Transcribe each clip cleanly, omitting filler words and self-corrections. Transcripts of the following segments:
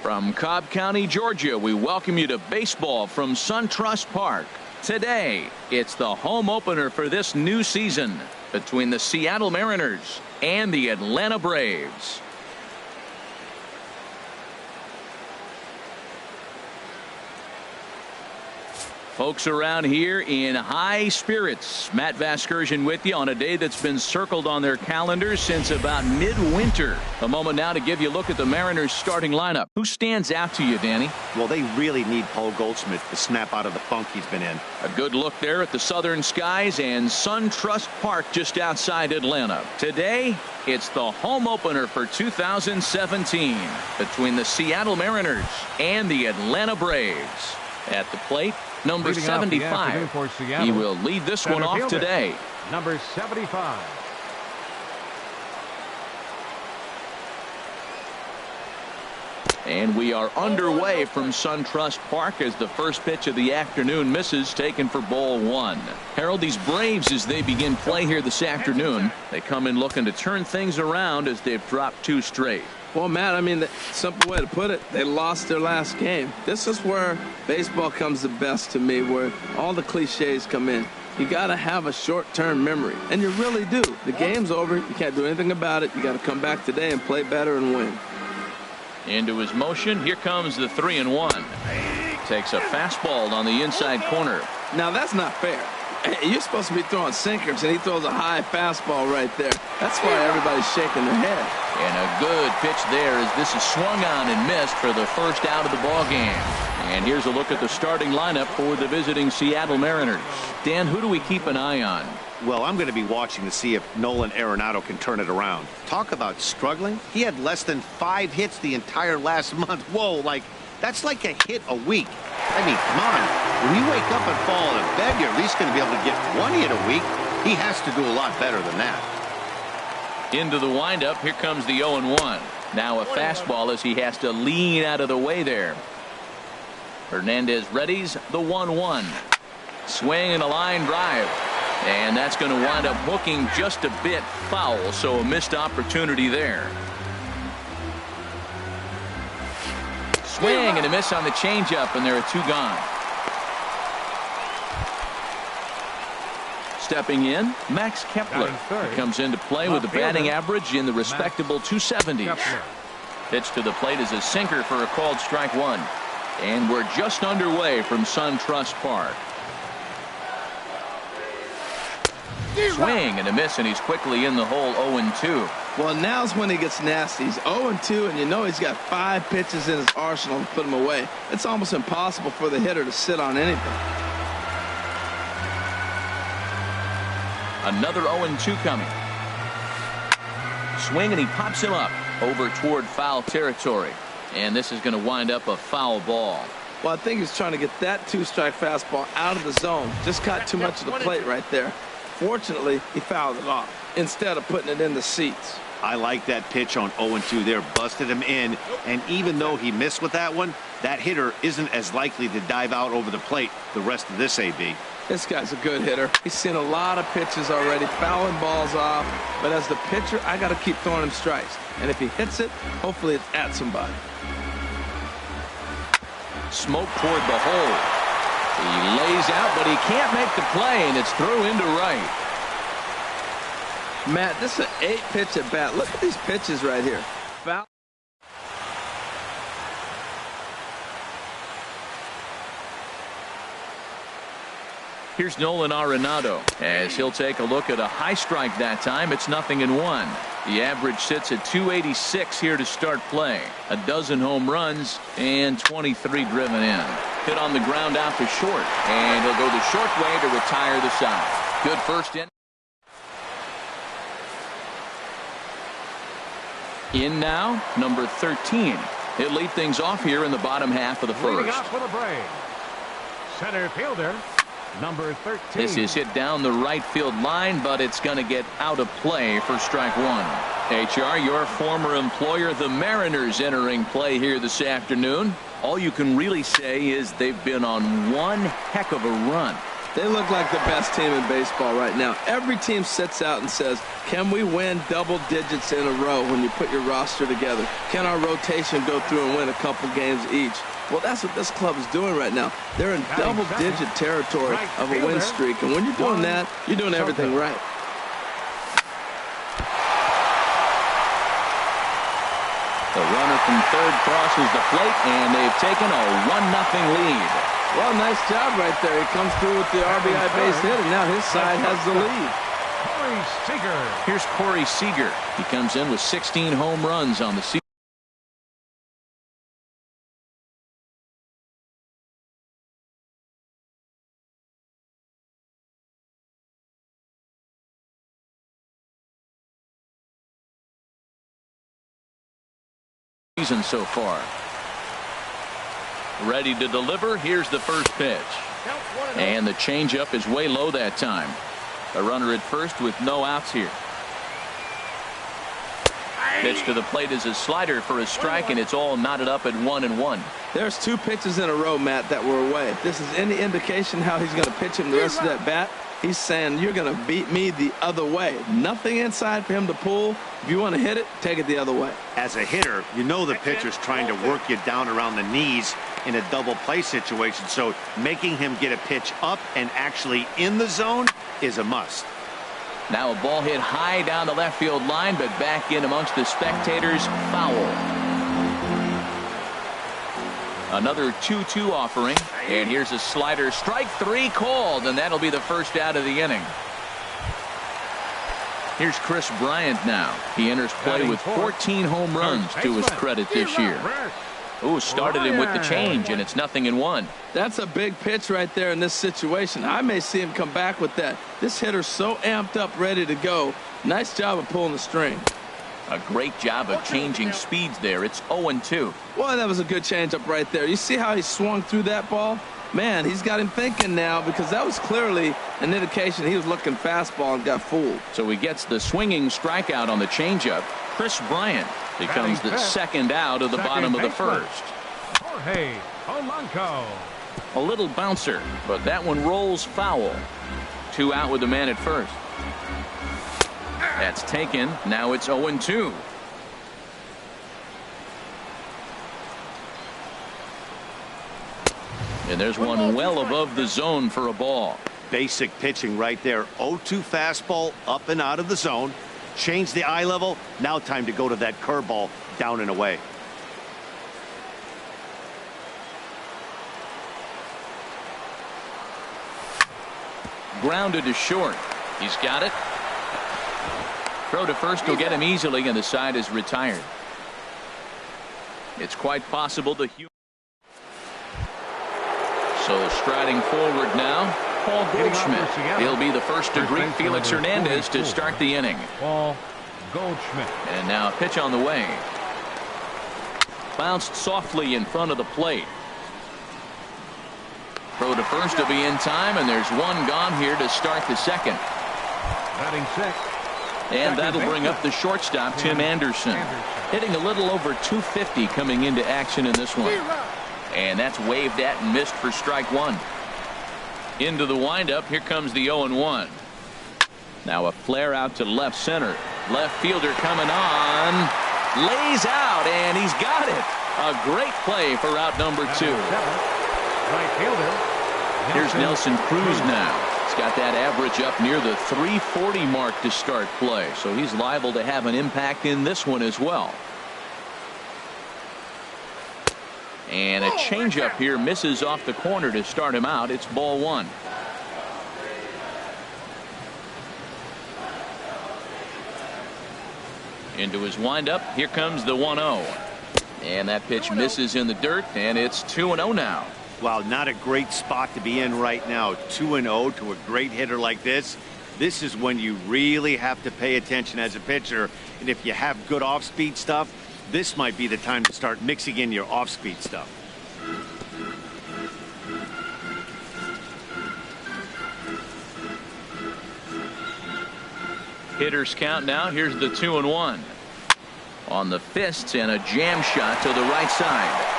From Cobb County, Georgia, we welcome you to baseball from SunTrust Park. Today, it's the home opener for this new season between the Seattle Mariners and the Atlanta Braves. Folks around here in high spirits. Matt Vasgersian with you on a day that's been circled on their calendars since about midwinter. A moment now to give you a look at the Mariners starting lineup. Who stands out to you, Danny? Well, they really need Paul Goldschmidt to snap out of the funk he's been in. A good look there at the southern skies and SunTrust Park just outside Atlanta. Today, it's the home opener for 2017 between the Seattle Mariners and the Atlanta Braves. At the plate, number 75. He will lead this one off today. Number 75. And we are underway from SunTrust Park as the first pitch of the afternoon misses, taken for ball one. Harold, these Braves, as they begin play here this afternoon, they come in looking to turn things around as they've dropped two straight. Well, Matt, I mean, the simple way to put it, they lost their last game. This is where baseball comes the best to me, where all the cliches come in. You got to have a short-term memory, and you really do. The game's over. You can't do anything about it. You got to come back today and play better and win. Into his motion. Here comes the 3-1. Takes a fastball on the inside corner. Now, that's not fair. You're supposed to be throwing sinkers, and he throws a high fastball right there. That's why everybody's shaking their head. And a good pitch there as this is swung on and missed for the first out of the ball game. And here's a look at the starting lineup for the visiting Seattle Mariners. Dan, who do we keep an eye on? Well, I'm going to be watching to see if Nolan Arenado can turn it around. Talk about struggling. He had less than 5 hits the entire last month. Whoa, that's like a hit a week. I mean, come on. When you wake up and fall out of bed, you're at least going to be able to get 1 hit a week. He has to do a lot better than that. Into the windup. Here comes the 0-1. Now a fastball as he has to lean out of the way there. Hernandez readies the 1-1. Swing and a line drive. And that's going to wind up hooking just a bit foul, so a missed opportunity there. Swing and a miss on the changeup, and there are 2 gone. Stepping in, Max Kepler comes into play with a batting average in the respectable 270s. Pitch to the plate is a sinker for a called strike one. And we're just underway from SunTrust Park. Swing and a miss, and he's quickly in the hole. 0-2. Well, now's when he gets nasty. He's 0-2, and you know he's got 5 pitches in his arsenal to put him away. It's almost impossible for the hitter to sit on anything. Another 0-2 coming. Swing, and he pops him up over toward foul territory. And this is going to wind up a foul ball. Well, I think he's trying to get that 2-strike fastball out of the zone. Just got too much of the plate right there. Fortunately, he fouled it off instead of putting it in the seats. I like that pitch on 0-2 there. Busted him in. And even though he missed with that one, that hitter isn't as likely to dive out over the plate the rest of this AB. This guy's a good hitter. He's seen a lot of pitches already, fouling balls off. But as the pitcher, I got to keep throwing him strikes. And if he hits it, hopefully it's at somebody. Smoke toward the hole. He lays out, but he can't make the play, and it's through into right. Matt, this is an 8-pitch at bat. Look at these pitches right here. Foul. Here's Nolan Arenado as he'll take a look at a high strike that time. It's 0-1. The average sits at 286 here to start play. A dozen home runs and 23 driven in. Hit on the ground out to short, and he'll go the short way to retire the side. Good first inning. In now, number 13. He'll lead things off here in the bottom half of the first. Leading off for the Braves, center fielder, number 13. This is hit down the right field line, but it's going to get out of play for strike one. HR, your former employer, the Mariners, entering play here this afternoon. All you can really say is they've been on one heck of a run. They look like the best team in baseball right now. Every team sits out and says, can we win double digits in a row when you put your roster together? Can our rotation go through and win a couple games each? Well, that's what this club is doing right now. They're in double-digit territory of a win streak. And when you're doing that, you're doing everything right. The runner from third crosses the plate, and they've taken a 1-0 lead. Well, nice job right there. He comes through with the RBI base hit, and now his side has the lead. Corey Seager. Here's Corey Seager. He comes in with 16 home runs on the season. So far. Ready to deliver. Here's the first pitch. And the changeup is way low that time. A runner at first with no outs here. Pitch to the plate is a slider for a strike, and it's all knotted up at 1-1. There's 2 pitches in a row, Matt, that were away. If this is any indication how he's going to pitch him the rest of that bat, he's saying you're going to beat me the other way. Nothing inside for him to pull. If you want to hit it, take it the other way. As a hitter, you know the pitcher's trying to work you down around the knees in a double play situation, so making him get a pitch up and actually in the zone is a must. Now a ball hit high down the left field line, but back in amongst the spectators. Foul. Another 2-2 offering, and here's a slider. Strike 3 called, and that'll be the first out of the inning. Here's Chris Bryant now. He enters play with 14 home runs to his credit this year. Ooh, started him with the change, and it's 0-1. That's a big pitch right there in this situation. I may see him come back with that. This hitter's so amped up, ready to go. Nice job of pulling the string. A great job of changing speeds there. It's 0-2. Well, that was a good changeup right there. You see how he swung through that ball? Man, he's got him thinking now, because that was clearly an indication he was looking fastball and got fooled. So he gets the swinging strikeout on the changeup. Chris Bryant becomes the second out of the bottom of the first. Jorge Polanco. A little bouncer, but that one rolls foul. 2 out with the man at first. That's taken. Now it's 0-2. And there's one well above the zone for a ball. Basic pitching right there. 0-2 fastball up and out of the zone. Change the eye level. Now time to go to that curveball down and away. Grounded to short. He's got it. Throw to first will get him easily, and the side is retired. It's quite possible the So striding forward now, Paul Goldschmidt. He'll be the first to greet Felix Hernandez to start the inning. Paul Goldschmidt. And now a pitch on the way. Bounced softly in front of the plate. Throw to first will be in time, and there's one gone here to start the second. Batting sixth. And that'll bring up the shortstop, Tim Anderson. Hitting a little over 250 coming into action in this one. And that's waved at and missed for strike 1. Into the windup. Here comes the 0-1. Now a flare out to left center. Left fielder coming on. Lays out, and he's got it. A great play for out number 2. Right fielder. Here's Nelson Cruz now. He's got that average up near the 340 mark to start play, so he's liable to have an impact in this one as well. And a changeup here misses off the corner to start him out. It's ball 1. Into his windup. Here comes the 1-0. And that pitch misses in the dirt, and it's 2-0 now. Wow, not a great spot to be in right now. 2-0 to a great hitter like this. This is when you really have to pay attention as a pitcher. And if you have good off-speed stuff, this might be the time to start mixing in your off-speed stuff. Hitters count now. Here's the 2-1. On the fists, and a jam shot to the right side.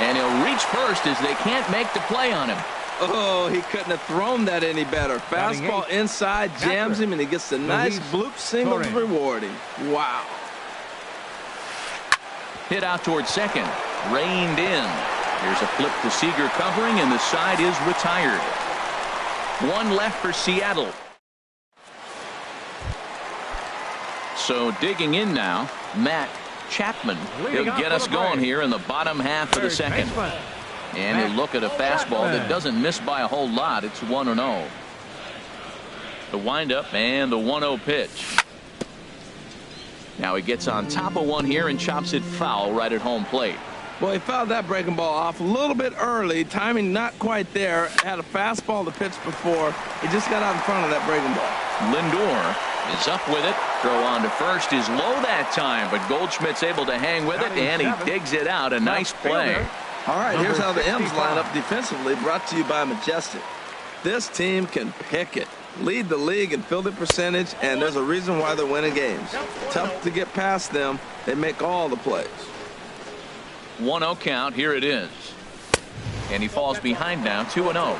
And he'll reach first as they can't make the play on him. Oh, he couldn't have thrown that any better. Fastball inside, jams him, and he gets a nice bloop single to reward him. Wow. Hit out towards second. Reined in. Here's a flip to Seager covering, and the side is retired. One left for Seattle. So digging in now, Matt Chapman. He'll get us going here in the bottom half of the second. And he'll look at a fastball that doesn't miss by a whole lot. It's 1-0. The windup and the 1-0 pitch. Now he gets on top of one here and chops it foul right at home plate. Well, he fouled that breaking ball off a little bit early. Timing not quite there. Had a fastball to pitch before. He just got out in front of that breaking ball. Lindor is up with it. Throw on to first is low that time, but Goldschmidt's able to hang with it, and he digs it out. A nice play. All right, here's how the M's line up defensively, brought to you by Majestic. This team can pick it, lead the league in fielding percentage, and there's a reason why they're winning games. Tough to get past them. They make all the plays. 1-0 count. Here it is. And he falls behind now, 2-0.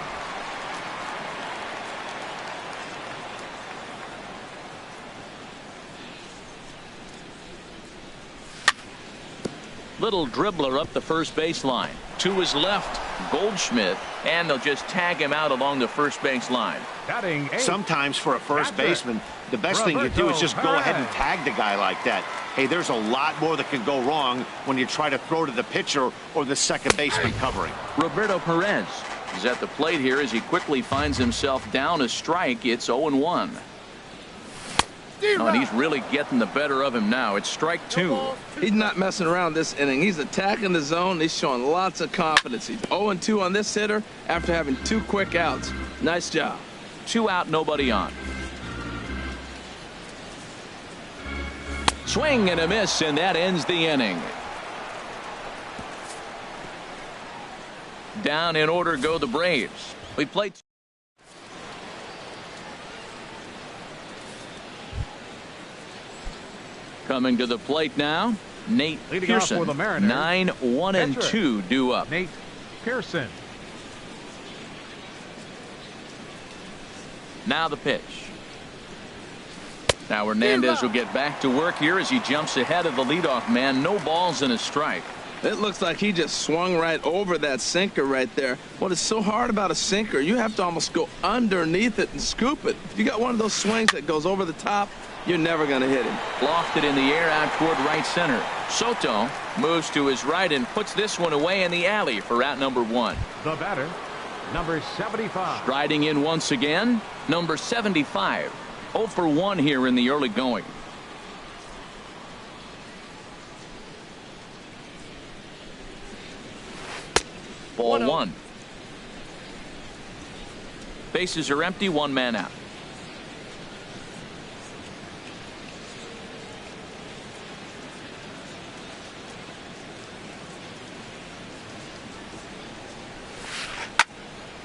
Little dribbler up the first baseline. To his left, Goldschmidt, and they'll just tag him out along the first base line. Sometimes for a first baseman, the best thing you do is just go ahead and tag the guy like that. Hey, there's a lot more that can go wrong when you try to throw to the pitcher or the second baseman covering. Roberto Perez is at the plate here as he quickly finds himself down a strike. It's 0-1. Oh, and he's really getting the better of him now. It's strike two. He's not messing around this inning. He's attacking the zone. He's showing lots of confidence. He's 0-2 on this hitter after having 2 quick outs. Nice job. 2 out, nobody on. Swing and a miss, and that ends the inning. Down in order go the Braves. We played. Coming to the plate now, Nate Pearson. 9-1-2 due up. Nate Pearson. Now the pitch. Now Hernandez will get back to work here as he jumps ahead of the leadoff man. No balls and a strike. It looks like he just swung right over that sinker right there. What is so hard about a sinker, you have to almost go underneath it and scoop it. If you got one of those swings that goes over the top, you're never going to hit him. Lofted in the air out toward right center. Soto moves to his right and puts this one away in the alley for out number 1. The batter, number 75. Striding in once again, number 75. 0 for 1 here in the early going. Ball 1. Bases are empty, 1 man out.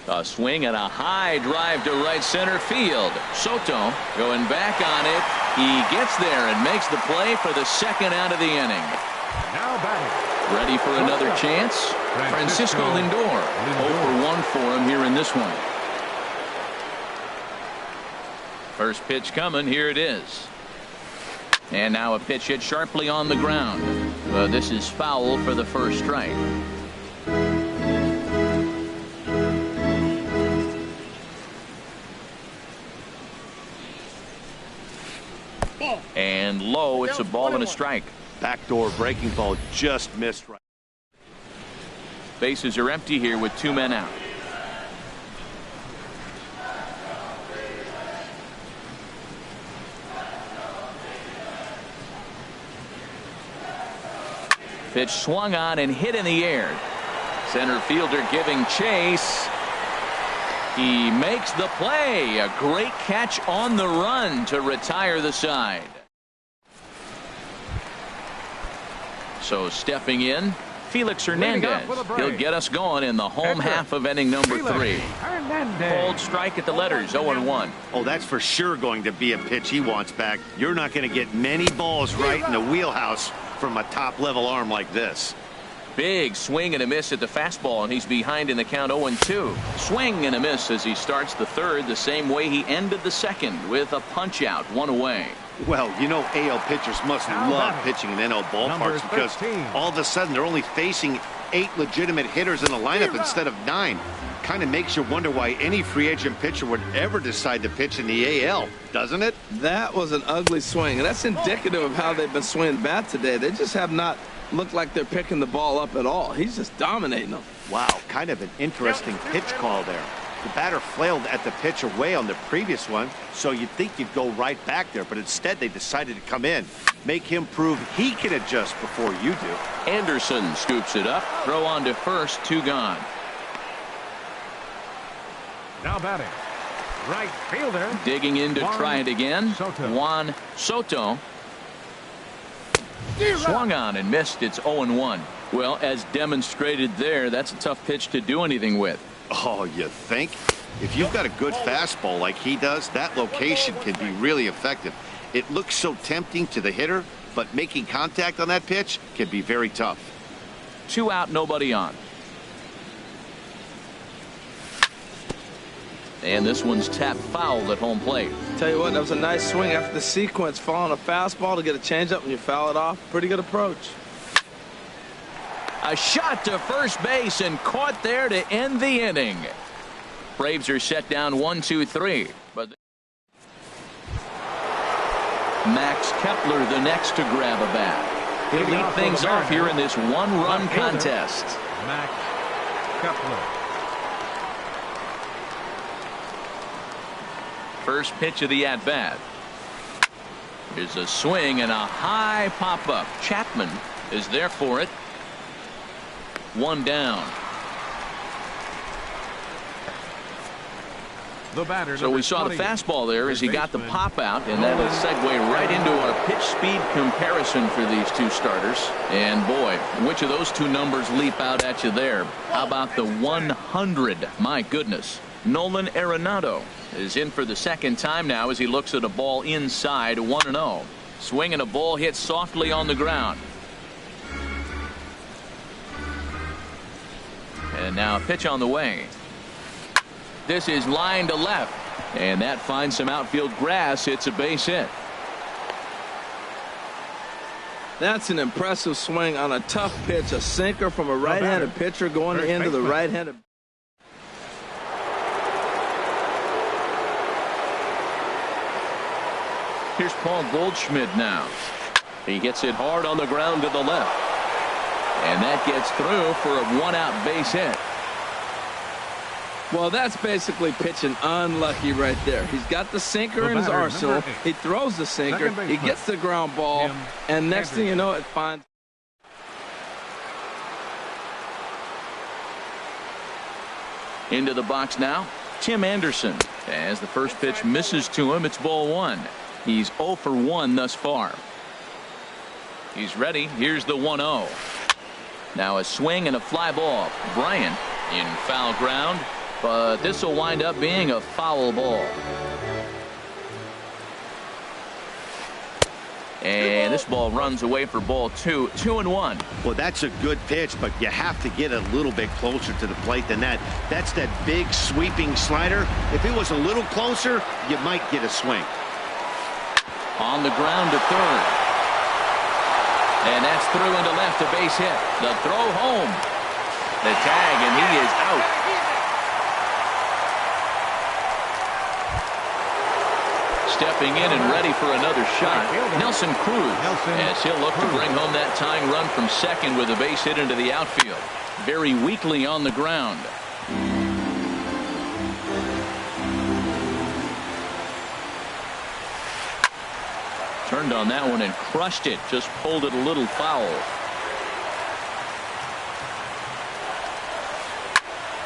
A swing and a high drive to right center field. Soto going back on it. He gets there and makes the play for the second out of the inning. Now batting. Ready for another chance? Francisco Lindor. 0 for 1 for him here in this one. First pitch coming. Here it is. And now a pitch hit sharply on the ground. This is foul for the first strike. And low, it's a ball and a strike. Backdoor breaking ball just missed right. Bases are empty here with 2 men out. Pitch swung on and hit in the air. Center fielder giving chase. He makes the play. A great catch on the run to retire the side. So stepping in, Felix Hernandez. He'll get us going in the home half of inning number 3. Cold strike at the letters, 0-1. Oh, that's for sure going to be a pitch he wants back. You're not going to get many balls right in the wheelhouse from a top-level arm like this. Big swing and a miss at the fastball, and he's behind in the count 0-2. Swing and a miss as he starts the third the same way he ended the second, with a punch out, one away. Well, you know AL pitchers must love pitching in NL ballparks because all of a sudden they're only facing 8 legitimate hitters in the lineup instead of 9. Kind of makes you wonder why any free agent pitcher would ever decide to pitch in the AL, doesn't it? That was an ugly swing, and that's indicative of how they've been swinging bat today. They just have not looked like they're picking the ball up at all. He's just dominating them. Wow, kind of an interesting pitch call there. The batter flailed at the pitch away on the previous one, so you'd think you'd go right back there, but instead they decided to come in. Make him prove he can adjust before you do. Anderson scoops it up. Throw on to first, 2 gone. Now batting, right fielder. Digging in to Juan try it again. Soto. Juan Soto. Swung on and missed. It's 0-1. Well, as demonstrated there, that's a tough pitch to do anything with. Oh, you think? If you've got a good fastball like he does, that location can be really effective. It looks so tempting to the hitter, but making contact on that pitch can be very tough. 2 out, nobody on. And this one's tapped foul at home plate. Tell you what, that was a nice swing after the sequence, following a fastball to get a changeup and you foul it off. Pretty good approach. A shot to first base and caught there to end the inning. Braves are set down 1-2-3. But Max Kepler the next to grab a bat. He'll lead things off here in this one-run contest. Max Kepler. First pitch of the at-bat. Here's a swing and a high pop-up. Chapman is there for it. 1 down. The batter, so we saw the fastball there as he got the pop out, and that'll segue right into our pitch speed comparison for these two starters. And boy, which of those two numbers leap out at you there? How about the 100? My goodness. Nolan Arenado is in for the second time now as he looks at a ball inside. 1-0. Swinging a ball hit softly on the ground. And now a pitch on the way. This is line to left, and that finds some outfield grass. It's a base hit. That's an impressive swing on a tough pitch, a sinker from a right-handed pitcher going into the right-handed. Here's Paul Goldschmidt now. He gets it hard on the ground to the left, and that gets through for a 1-out base hit. Well, that's basically pitching unlucky right there. He's got the sinker in his arsenal. He throws the sinker. He gets the ground ball. And next thing you know, it finds. Into the box now, Tim Anderson. As the first pitch misses to him, it's ball 1. He's 0 for 1 thus far. He's ready. Here's the 1-0. Now a swing and a fly ball. Bryant in foul ground. But this will wind up being a foul ball. And this ball runs away for ball 2. 2-1. Well, that's a good pitch, but you have to get a little bit closer to the plate than that. That's that big sweeping slider. If it was a little closer, you might get a swing. On the ground to third. And that's through into left, a base hit. The throw home. The tag, and he is out. Stepping in and ready for another shot, Nelson Cruz, as he'll look to bring home that tying run from second with a base hit into the outfield. Very weakly on the ground. Turned on that one and crushed it, just pulled it a little foul.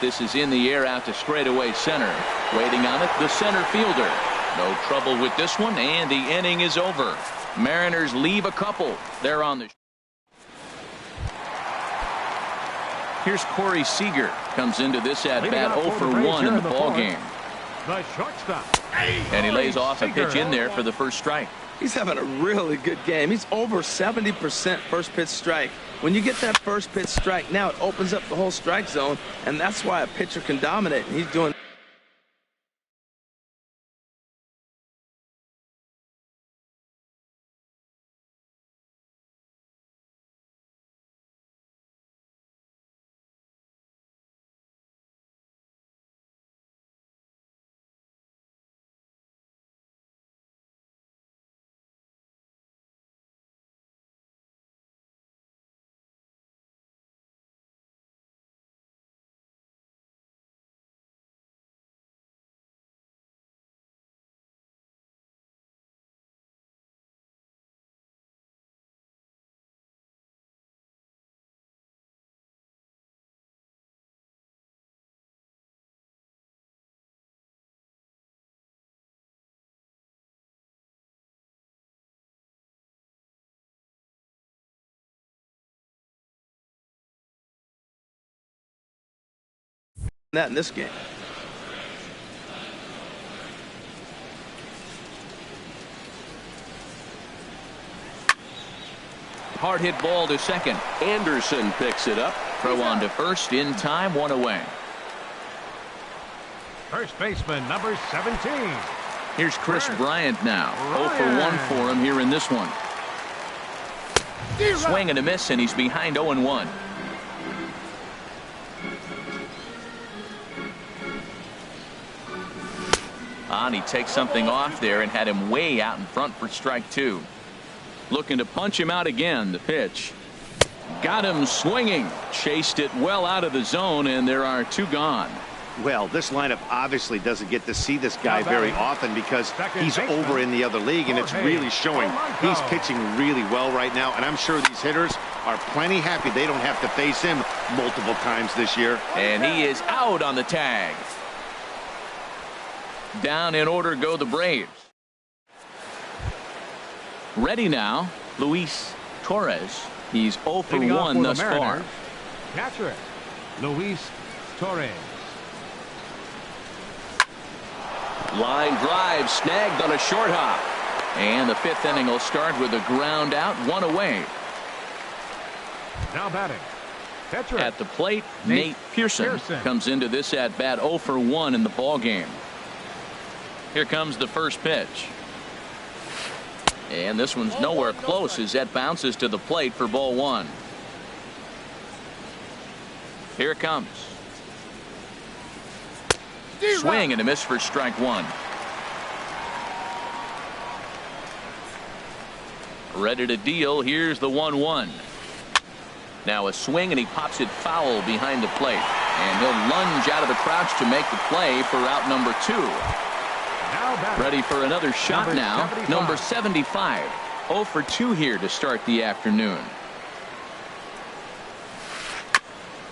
This is in the air out to straightaway center. Waiting on it, the center fielder. No trouble with this one, and the inning is over. Mariners leave a couple. They're on the. Here's Corey Seager. Comes into this at bat 0 for 1 in the ball game. The shortstop. And he lays off a pitch in there for the first strike. He's having a really good game. He's over 70% first pitch strike. When you get that first pitch strike, now it opens up the whole strike zone, and that's why a pitcher can dominate. And he's doing that in this game. Hard hit ball to second. Anderson picks it up. Throw on to first in time, 1 away. First baseman, number 17. Here's Chris Bryant now. 0 for 1 for him here in this one. Swing and a miss, and he's behind 0-1. And he takes something off there and had him way out in front for strike 2. Looking to punch him out again. The pitch. Got him swinging. Chased it well out of the zone, and there are 2 gone. Well, this lineup obviously doesn't get to see this guy very often because he's over in the other league, and it's really showing. He's pitching really well right now, and I'm sure these hitters are plenty happy they don't have to face him multiple times this year. And he is out on the tag. Down in order go the Braves. Ready now, Luis Torres. He's 0 for 1 thus far. Catcher, Luis Torres. Line drive snagged on a short hop. And the 5th inning will start with a ground out, 1 away. Now batting. Catcher. At the plate, Nate Pearson comes into this at bat 0 for 1 in the ball game. Here comes the first pitch. And this one's nowhere close as that bounces to the plate for ball 1. Here it comes. Swing and a miss for strike 1. Ready to deal. Here's the 1-1. Now a swing, and he pops it foul behind the plate. And he'll lunge out of the crouch to make the play for out number 2. Ready for another shot now. Number 75. 0 for 2 here to start the afternoon.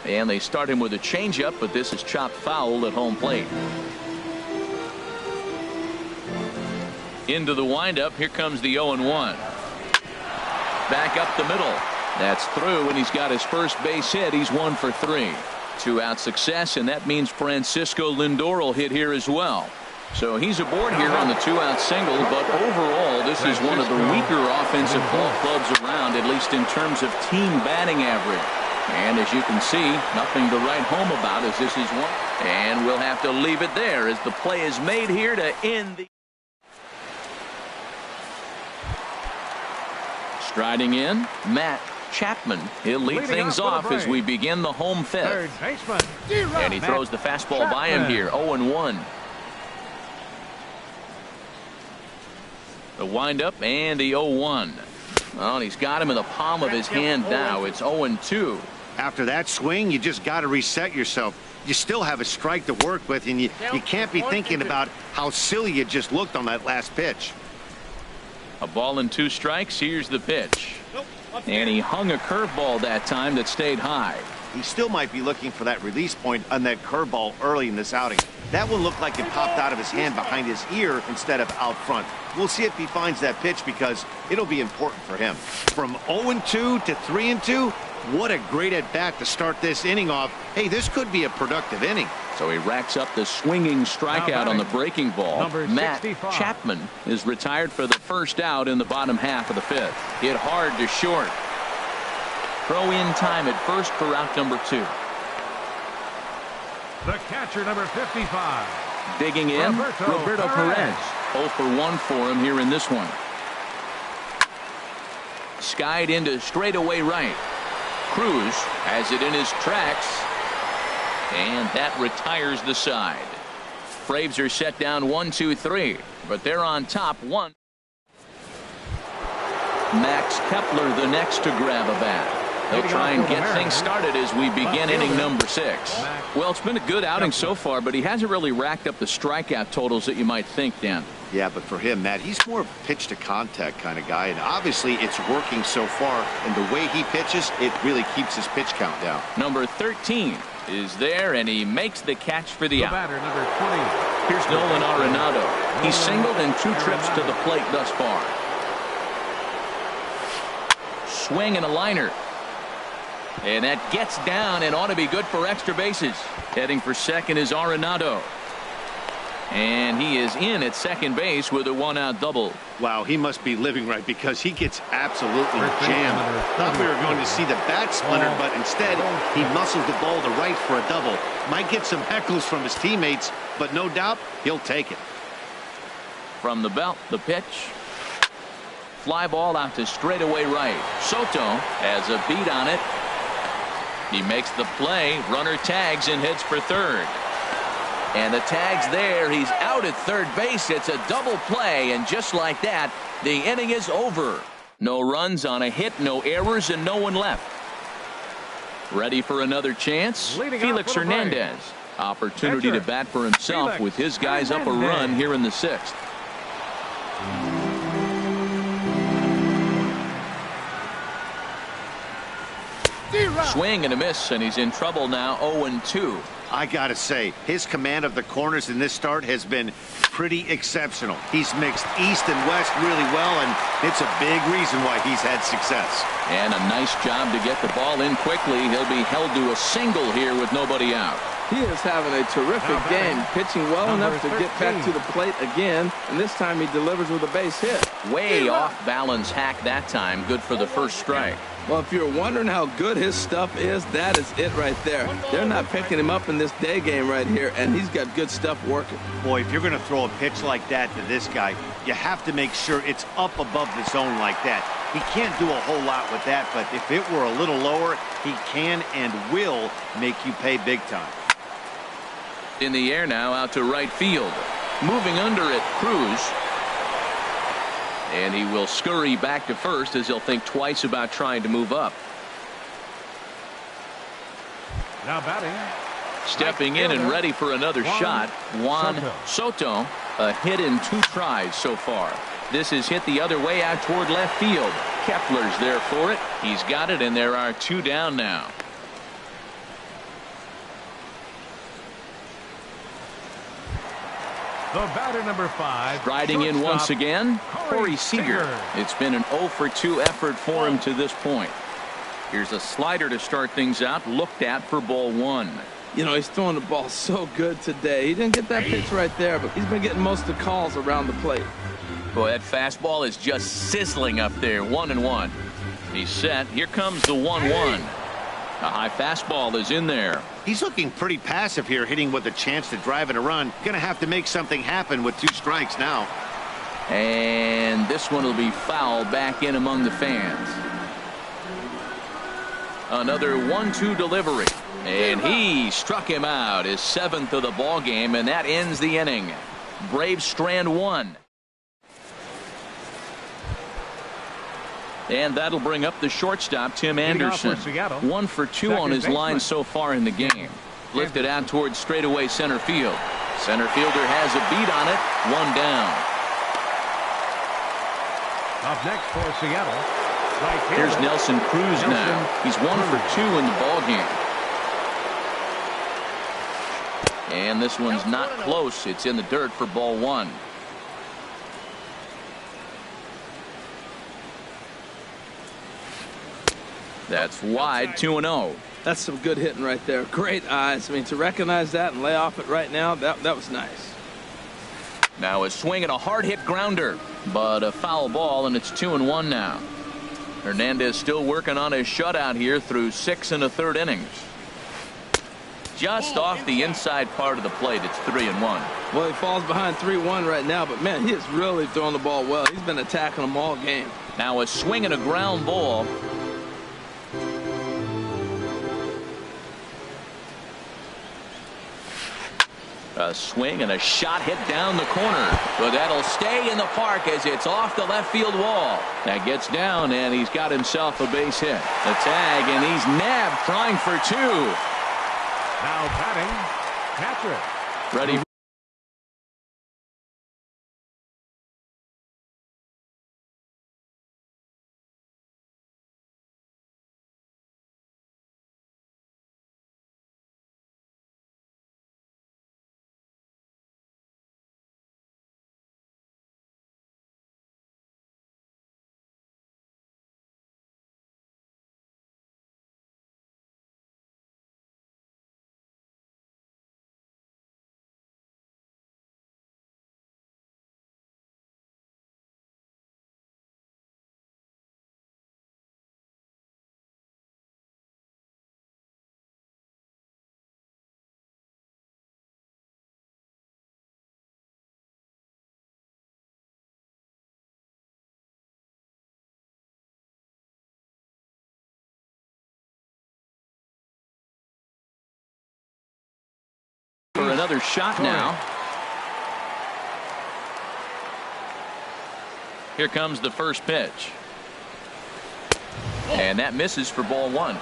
And they start him with a changeup, but this is chopped foul at home plate. Into the windup. Here comes the 0-1. Back up the middle. That's through, and he's got his first base hit. He's 1 for 3. 2-out success, and that means Francisco Lindor will hit here as well. So he's aboard here on the 2-out single, but overall this is one of the weaker offensive ball clubs around, at least in terms of team batting average. And as you can see, nothing to write home about as this is one. And we'll have to leave it there as the play is made here to end the. Striding in, Matt Chapman. He'll lead things off as we begin the home 5th. And he throws the fastball by him here. 0-1. The windup and the 0-1. Well, he's got him in the palm of his hand now. It's 0-2. After that swing, you just got to reset yourself. You still have a strike to work with, and you can't be thinking about how silly you just looked on that last pitch. A ball and 2 strikes. Here's the pitch. And he hung a curveball that time that stayed high. He still might be looking for that release point on that curveball early in this outing. That one looked like it popped out of his hand behind his ear instead of out front. We'll see if he finds that pitch because it'll be important for him. From 0-2 to 3-2, What a great at-bat to start this inning off. Hey, this could be a productive inning. So he racks up the swinging strikeout on the breaking ball. Number Matt 65. Chapman is retired for the first out in the bottom half of the fifth. Hit hard to short. Throw in time at first for out number 2. The catcher, number 55. Digging in, Roberto Perez. 0 for 1 for him here in this one. Skied into straightaway right. Cruz has it in his tracks. And that retires the side. Braves are set down 1-2-3, but they're on top 1. Max Kepler the next to grab a bat. They'll try and get things started as we begin inning number 6. Well, it's been a good outing so far, but he hasn't really racked up the strikeout totals that you might think, Dan. Yeah, but for him, Matt, he's more of a pitch to contact kind of guy, and obviously it's working so far, and the way he pitches, it really keeps his pitch count down. Number 13 is there, and he makes the catch for the out. Batter, number 20. Here's Nolan Arenado. He's singled in 2 trips to the plate thus far. Swing and a liner. And that gets down and ought to be good for extra bases. Heading for second is Arenado. And he is in at second base with a 1-out double. Wow, he must be living right because he gets absolutely jammed. Thought we were going to see the bat splintered, but instead he muscles the ball to right for a double. Might get some heckles from his teammates, but no doubt he'll take it. From the belt, the pitch. Fly ball out to straightaway right. Soto has a beat on it. He makes the play. Runner tags and heads for third. And the tag's there. He's out at third base. It's a double play, and just like that, the inning is over. No runs on a hit, no errors, and no one left. Ready for another chance? Felix Hernandez. Opportunity to bat for himself with his guys up a run here in the 6th. Swing and a miss, and he's in trouble now. 0-2. I gotta say, his command of the corners in this start has been pretty exceptional. He's mixed east and west really well, and it's a big reason why he's had success. And a nice job to get the ball in quickly. He'll be held to a single here with nobody out. He is having a terrific game, pitching well enough to get back to the plate again, and this time he delivers with a base hit. Way off balance hack that time. Good for the first strike. Well, if you're wondering how good his stuff is, that is it right there. They're not picking him up in this day game right here, and he's got good stuff working. Boy, if you're going to throw a pitch like that to this guy, you have to make sure it's up above the zone like that. He can't do a whole lot with that, but if it were a little lower, he can and will make you pay big time. In the air now, out to right field. Moving under it, Cruz. And he will scurry back to first as he'll think twice about trying to move up. Now batting. Stepping in and ready for another shot, Juan Soto. A hit in 2 tries so far. This is hit the other way out toward left field. Kepler's there for it. He's got it, and there are 2 down now. The batter, number 5. Striding in once again, Corey Seager. It's been an 0 for 2 effort for him to this point. Here's a slider to start things out, looked at for ball 1. You know, he's throwing the ball so good today. He didn't get that pitch right there, but he's been getting most of the calls around the plate. Boy, that fastball is just sizzling up there. 1-1. He's set. Here comes the 1-1. A high fastball is in there. He's looking pretty passive here, hitting with a chance to drive in a run. Gonna have to make something happen with 2 strikes now. And this one will be foul back in among the fans. Another 1-2 delivery. And he struck him out, his 7th of the ball game, and that ends the inning. Braves strand 1. And that'll bring up the shortstop, Tim Anderson. 1 for 2 on his line so far in the game. Lifted out towards straightaway center field. Center fielder has a beat on it. 1 down. Up next for Seattle. Here's Nelson Cruz now. He's 1 for 2 in the ball game. And this one's not close. It's in the dirt for ball 1. That's wide, 2-0. That's some good hitting right there. Great eyes. I mean, to recognize that and lay off it right now, that was nice. Now a swing and a hard hit grounder, but a foul ball, and it's 2-1 now. Hernandez still working on his shutout here through 6 1/3 innings. Just off the inside part of the plate, it's 3-1. Well, he falls behind 3-1 right now, but man, he is really throwing the ball well. He's been attacking them all game. Now a swing and a ground ball. A swing and a shot hit down the corner, but that'll stay in the park as it's off the left field wall. That gets down, and he's got himself a base hit. The tag, and he's nabbed, trying for 2. Now batting, Patrick. Ready. For another shot now. Here comes the first pitch. And that misses for ball 1.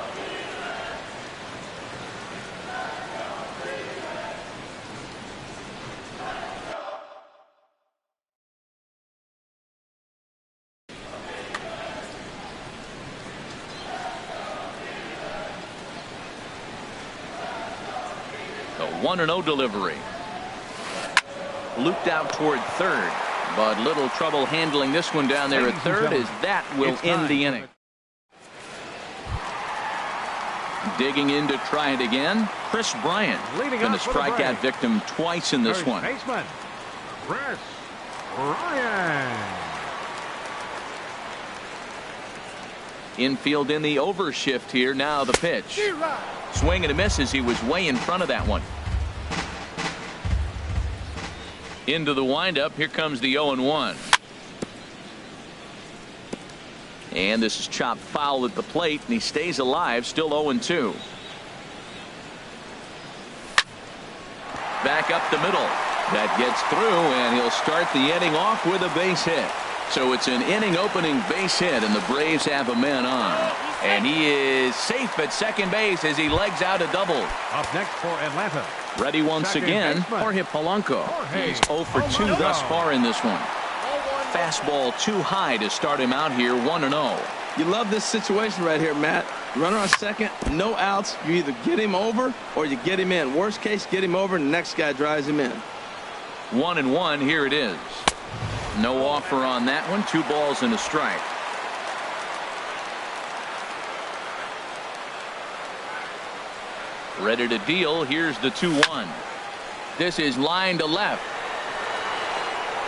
The 1-0 delivery. Looped out toward third, but little trouble handling this one down there at third, as that will end the inning. Digging in to try it again, Chris Bryant. Going to strike that victim twice in this one. Baseman, Chris Bryant. Infield in the overshift here. Now the pitch. Swing and a miss as he was way in front of that one. Into the windup. Here comes the 0-1. And this is chopped foul at the plate, and he stays alive, still 0-2. Back up the middle. That gets through, and he'll start the inning off with a base hit. So it's an inning opening base hit, and the Braves have a man on. And he is safe at second base as he legs out a double. Up next for Atlanta. Ready once again, Jorge Polanco. He's 0 for 2 thus far in this one. Fastball too high to start him out here, 1-0. You love this situation right here, Matt. Runner on second, no outs. You either get him over or you get him in. Worst case, get him over and the next guy drives him in. 1-1, here it is. No offer on that one. 2 balls and a strike. Ready to deal. Here's the 2-1. This is line to left.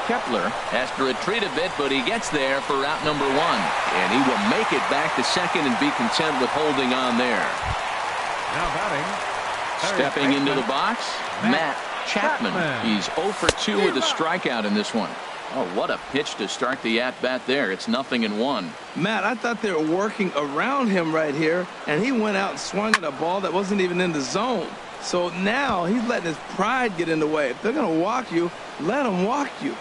Kepler has to retreat a bit, but he gets there for out number 1. And he will make it back to second and be content with holding on there. Now batting. Stepping into the box, Matt Chapman. He's 0 for 2 with a strikeout in this one. Oh, what a pitch to start the at-bat there. It's 0-1. Matt, I thought they were working around him right here, and he went out and swung at a ball that wasn't even in the zone. So now he's letting his pride get in the way. If they're going to walk you, let them walk you.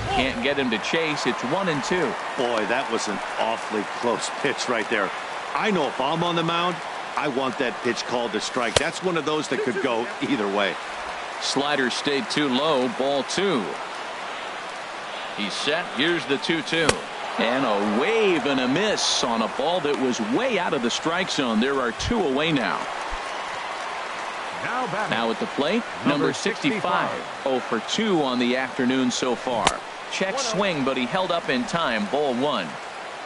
Can't get him to chase. It's 1-2. Boy, that was an awfully close pitch right there. I know if I'm on the mound, I want that pitch called a strike. That's one of those that could go either way. Slider stayed too low. Ball 2. He's set. Here's the 2-2. And a wave and a miss on a ball that was way out of the strike zone. There are 2 away now. Now at the plate, number 65. 0 for 2 on the afternoon so far. Check swing, but he held up in time. Ball 1.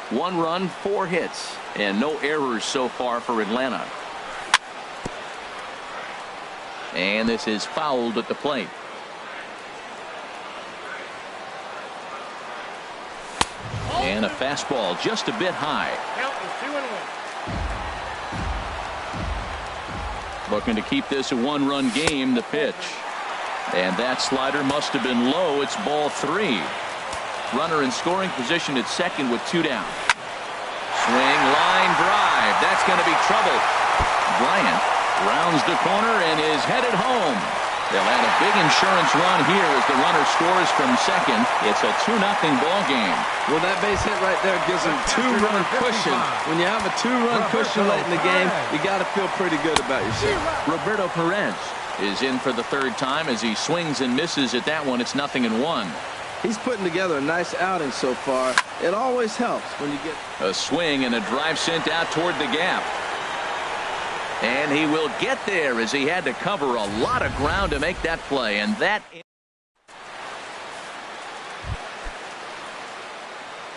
1 run, 4 hits, and no errors so far for Atlanta. And this is fouled at the plate. And a fastball just a bit high. Count is 2-1. Looking to keep this a 1-run game. The pitch. And that slider must have been low. It's ball 3. Runner in scoring position at second with 2 down. Swing, line drive. That's going to be trouble. Bryant rounds the corner and is headed home. They'll add a big insurance run here as the runner scores from second. It's a 2-0 ball game. Well, that base hit right there gives them 2-run cushion. When you have a 2-run cushion late in the game, you got to feel pretty good about yourself. Roberto Perez is in for the 3rd time as he swings and misses at that one. It's 0-1. He's putting together a nice outing so far. It always helps when you get a swing and a drive sent out toward the gap. And he will get there as he had to cover a lot of ground to make that play. And that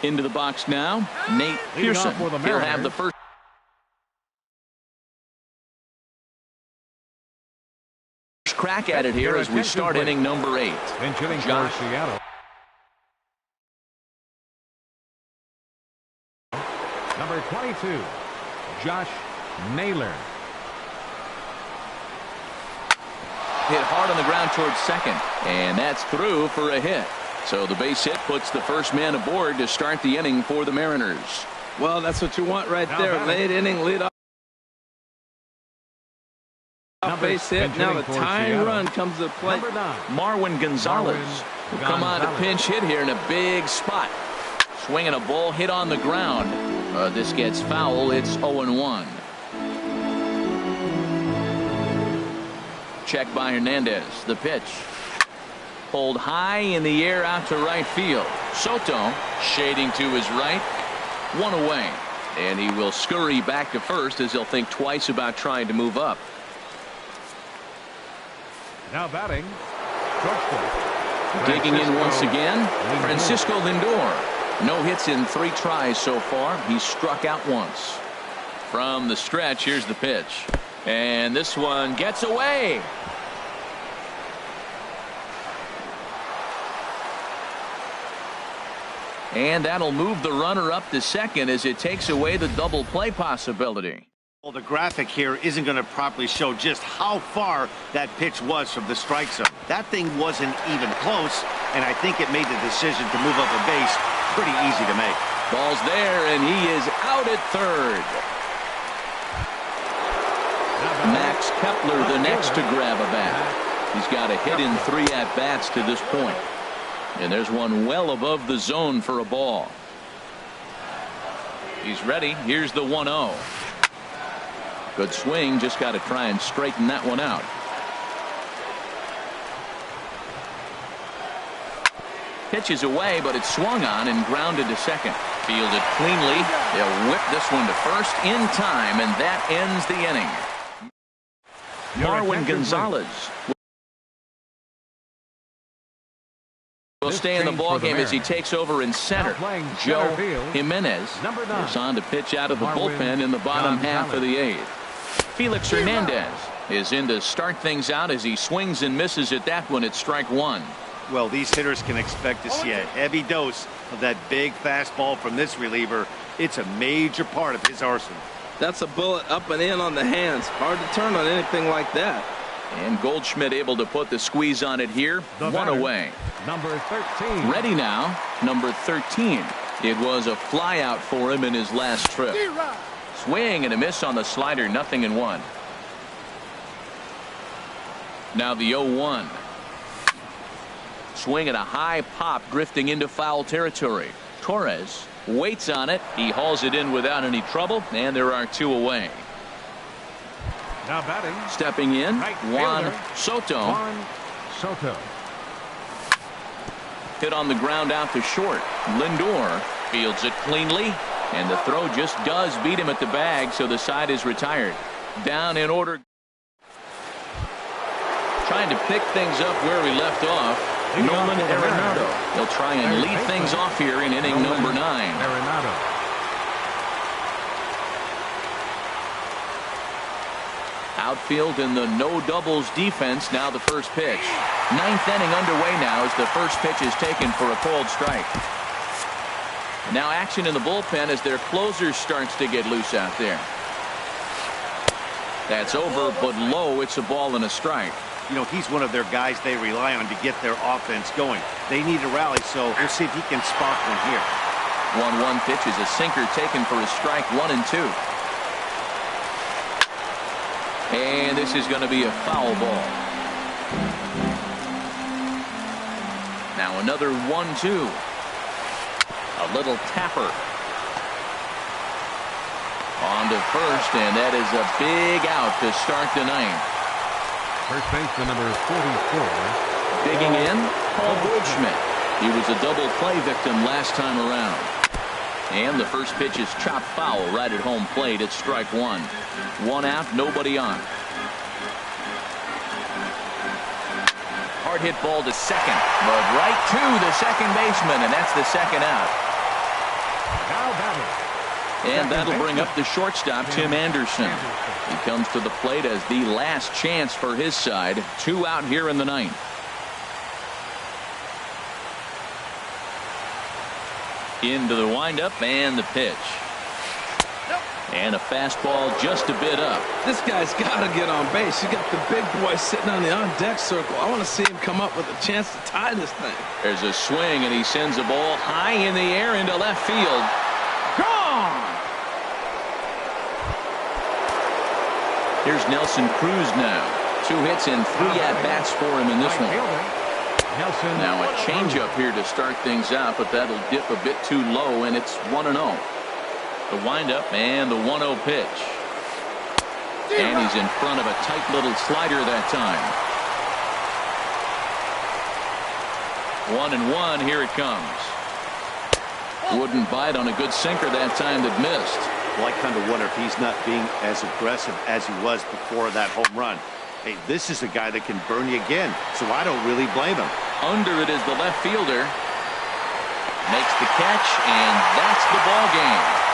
into the box now. Nate Pearson. He'll have the first crack at it here as we start inning number 8. Josh Seattle. Number 22, Josh Naylor. Hit hard on the ground towards second, and that's through for a hit. So the base hit puts the first man aboard to start the inning for the Mariners. Well, that's what you want right there. Late inning lead off base hit. Now the tying run comes to the plate. Marwin Gonzalez will come on to pinch hit here in a big spot. Swinging a ball hit on the ground. This gets foul. It's 0-1. Check by Hernandez. The pitch. Pulled high in the air out to right field. Soto shading to his right. 1 away. And he will scurry back to first as he'll think twice about trying to move up. Now batting, shortstop. Digging in once again, Francisco Lindor. No hits in 3 tries so far. He's struck out once. From the stretch, here's the pitch. And this one gets away. And that'll move the runner up to second as it takes away the double play possibility. Well, the graphic here isn't going to properly show just how far that pitch was from the strike zone. That thing wasn't even close, and I think it made the decision to move up a base pretty easy to make. Ball's there, and he is out at third. Max Kepler the next to grab a bat. He's got a hit in 3 at-bats to this point. And there's one well above the zone for a ball. He's ready. Here's the 1-0. Good swing. Just got to try and straighten that one out. Pitches away, but it's swung on and grounded to second. Fielded cleanly. They'll whip this one to first in time, and that ends the inning. Marwin Gonzalez will stay in the ballgame as he takes over in center. Joe Jimenez is on to pitch out of the bullpen in the bottom half of the 8th. Felix Hernandez is in to start things out as he swings and misses at that one at strike 1. Well, these hitters can expect to see a heavy dose of that big fastball from this reliever. It's a major part of his arsenal. That's a bullet up and in on the hands. Hard to turn on anything like that. And Goldschmidt able to put the squeeze on it here. 1 away. Number 13. Ready now. Number 13. It was a fly out for him in his last trip. Swing and a miss on the slider. 0-1. Now the 0-1. Swing and a high pop drifting into foul territory. Torres waits on it. He hauls it in without any trouble, and there are 2 away. Now batting. Stepping in, Right Juan fielder, Soto. Juan Soto. Hit on the ground out to short. Lindor fields it cleanly, and the throw just does beat him at the bag, so the side is retired. Down in order. Trying to pick things up where we left off. Nolan Arenado. He'll try and lead things off here in inning number 9. Arenado. Outfield in the no doubles defense. Now the first pitch. Ninth inning underway now as the first pitch is taken for a cold strike. Now action in the bullpen as their closer starts to get loose out there. That's over, but low. It's a ball and a strike. You know, he's one of their guys they rely on to get their offense going. They need a rally, so we'll see if he can spark one here. 1-1 pitch is a sinker taken for a strike. 1-2. And this is going to be a foul ball. Now another 1-2. A little tapper. On to first, and that is a big out to start the ninth. First baseman number 44. Digging in, Paul Goldschmidt. He was a double play victim last time around. And the first pitch is chopped foul right at home plate. It's strike one. One out, nobody on. Hard hit ball to second, but right to the second baseman, and that's the second out. Now batting. And that'll bring up the shortstop, Tim Anderson. He comes to the plate as the last chance for his side. 2 out here in the ninth. Into the windup and the pitch. And a fastball just a bit up. This guy's got to get on base. You got the big boy sitting on the on-deck circle. I want to see him come up with a chance to tie this thing. There's a swing, and he sends a ball high in the air into left field. Gone! Here's Nelson Cruz now. 2 hits and 3 at-bats for him in this one. Nelson. Now a changeup here to start things out, but that'll dip a bit too low, and it's 1-0. The windup and the 1-0 pitch. And he's in front of a tight little slider that time. 1-1. Here it comes. Wouldn't bite on a good sinker that time that missed. Well, I kind of wonder if he's not being as aggressive as he was before that home run. Hey, this is a guy that can burn you again, so I don't really blame him. Under it is the left fielder. Makes the catch, and that's the ball game.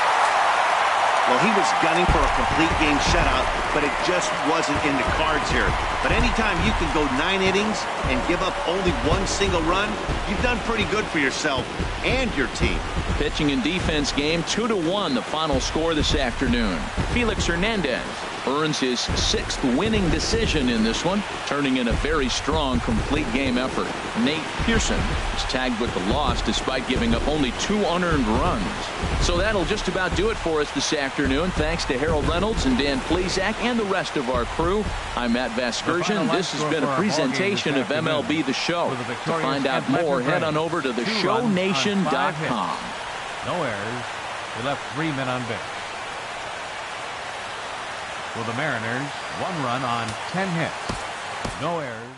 Well, he was gunning for a complete game shutout, but it just wasn't in the cards here. But anytime you can go 9 innings and give up only 1 single run, you've done pretty good for yourself and your team. Pitching and defense game, 2-1 the final score this afternoon. Felix Hernandez earns his 6th winning decision in this one, turning in a very strong complete game effort. Nate Pearson is tagged with the loss despite giving up only 2 unearned runs. So that'll just about do it for us this afternoon. Thanks to Harold Reynolds and Dan Plesac and the rest of our crew. I'm Matt Vasgersian. This has been a presentation of MLB The Show. To find out more, head on over to theshownation.com. No errors. They left 3 men on base. For the Mariners, 1 run on 10 hits. No errors.